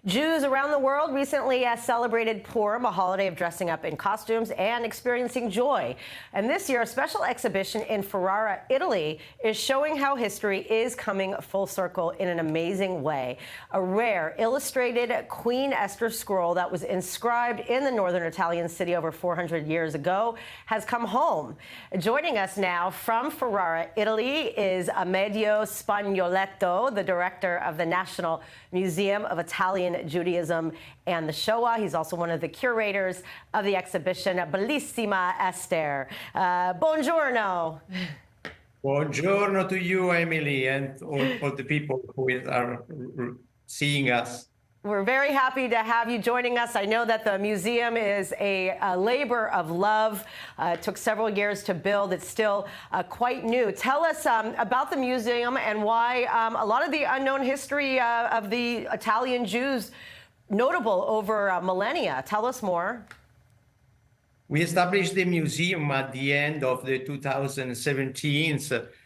Jews around the world recently celebrated Purim, a holiday of dressing up in costumes and experiencing joy. And this year, a special exhibition in Ferrara, Italy, is showing how history is coming full circle in an amazing way. A rare illustrated Queen Esther scroll that was inscribed in the northern Italian city over 400 years ago has come home. Joining us now from Ferrara, Italy, is Amedeo Spagnoletto, the director of the National Museum of Italian Judaism and the Shoah. He's also one of the curators of the exhibition Bellisima Ester. Buongiorno. Buongiorno to you, Emily, and all the people who are seeing us. We're very happy to have you joining us. I know that the museum is a labor of love. It took several years to build. It's still quite new. Tell us about the museum and why a lot of the unknown history of the Italian Jews notable over millennia. Tell us more. We established the museum at the end of the 2017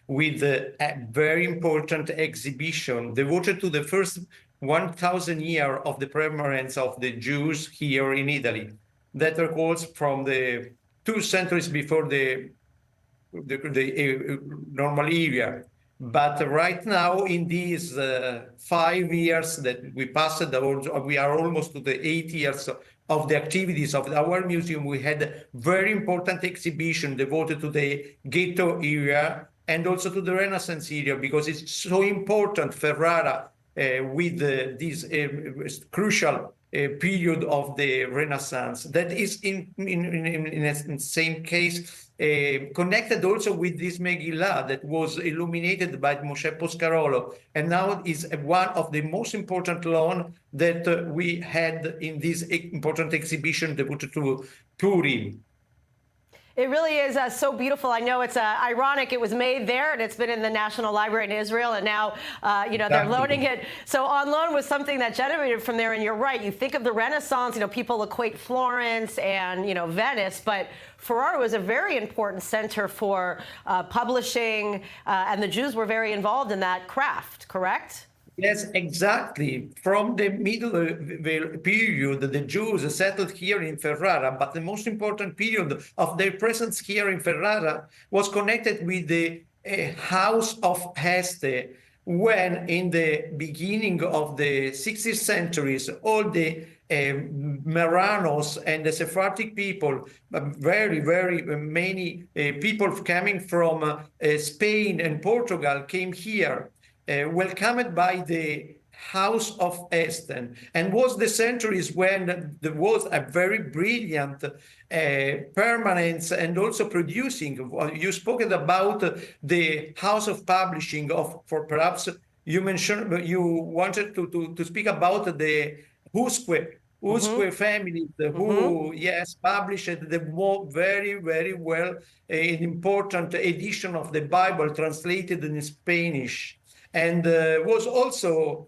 with a very important exhibition devoted to the first 1,000 years of the permanence of the Jews here in Italy. That recalls from the 2 centuries before the normal era. But right now, in these 5 years that we passed, we are almost to the 8 years of the activities of our museum. We had a very important exhibition devoted to the ghetto era and also to the Renaissance era, because it's so important, Ferrara, with this crucial period of the Renaissance that is in the same case connected also with this Megilla that was illuminated by Moshe Poscarolo, and now is one of the most important loan that we had in this important exhibition devoted to Purim. It really is so beautiful. I know it's ironic. It was made there, and it's been in the National Library in Israel, and now, they're loaning it. So on loan was something that generated from there, and you're right. You think of the Renaissance, people equate Florence and, Venice, but Ferrara was a very important center for publishing, and the Jews were very involved in that craft, correct? Yes, exactly. From the middle period, the Jews settled here in Ferrara, but the most important period of their presence here in Ferrara was connected with the House of Este, when in the beginning of the 60th centuries, all the Marranos and the Sephardic people, very, very many people coming from Spain and Portugal came here. Welcomed by the House of Esther, and was the centuries when there was a very brilliant permanence and also producing. You spoke about the House of Publishing for perhaps you mentioned you wanted to speak about the Usque family who published the very, very well an important edition of the Bible translated in Spanish. And was also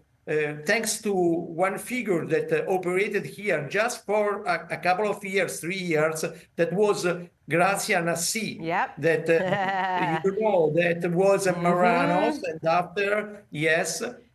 thanks to one figure that operated here just for a couple of years, 3 years, that was Grazia Nassi. Yep. That that was a Marranos, and after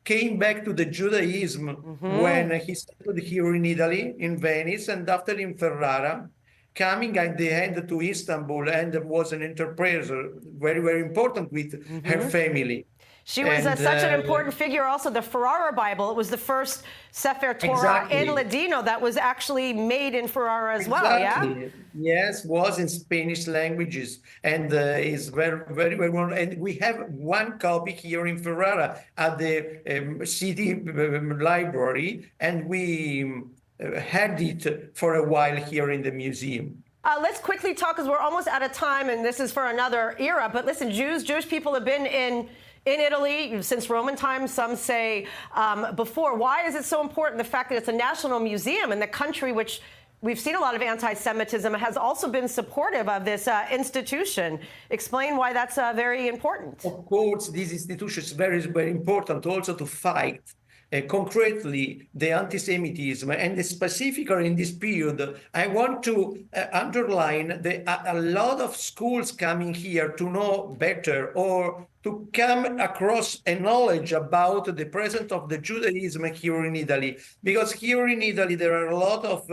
came back to the Judaism when he settled here in Italy, in Venice, and after in Ferrara, coming at the end to Istanbul, and was an interpreter, very, very important with her family. She was such an important figure. Also, the Ferrara Bible, it was the first Sefer Torah in Ladino that was actually made in Ferrara as well, yeah? Yes, was in Spanish languages, and is very, very, very well. And we have one copy here in Ferrara at the city library, and we had it for a while here in the museum. Let's quickly talk, because we're almost out of time, and this is for another era. But listen, Jewish people have been in Italy since Roman times, some say before. Why is it so important, the fact that it's a national museum in the country which we've seen a lot of anti-Semitism has also been supportive of this institution? Explain why that's very important. Of course, this institution is very, very important also to fight concretely the anti-Semitism, and specifically in this period, I want to underline a lot of schools coming here to know better or to come across a knowledge about the presence of the Judaism here in Italy. Because here in Italy, there are a lot of,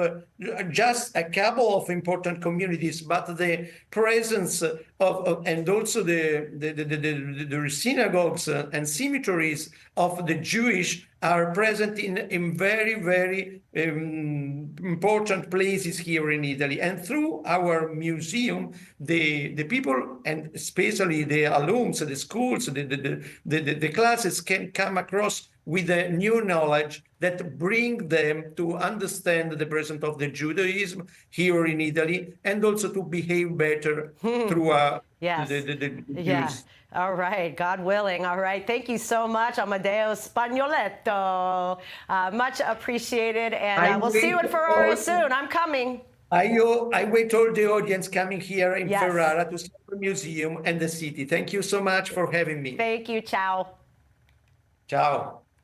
just a couple of important communities, but the presence and also the synagogues and cemeteries of the Jewish are present in very, very important places here in Italy. And through our museum, the people, and especially the alums, the schools, the classes can come across with a new knowledge that bring them to understand the presence of the Judaism here in Italy, and also to behave better through Yes. the Yeah. Jews. All right. God willing. All right. Thank you so much, Amedeo Spagnoletto. Much appreciated. And we'll see you in Ferrara soon. I'm coming. I wait all the audience coming here in Yes. Ferrara to see the museum and the city. Thank you so much for having me. Thank you. Ciao. Ciao.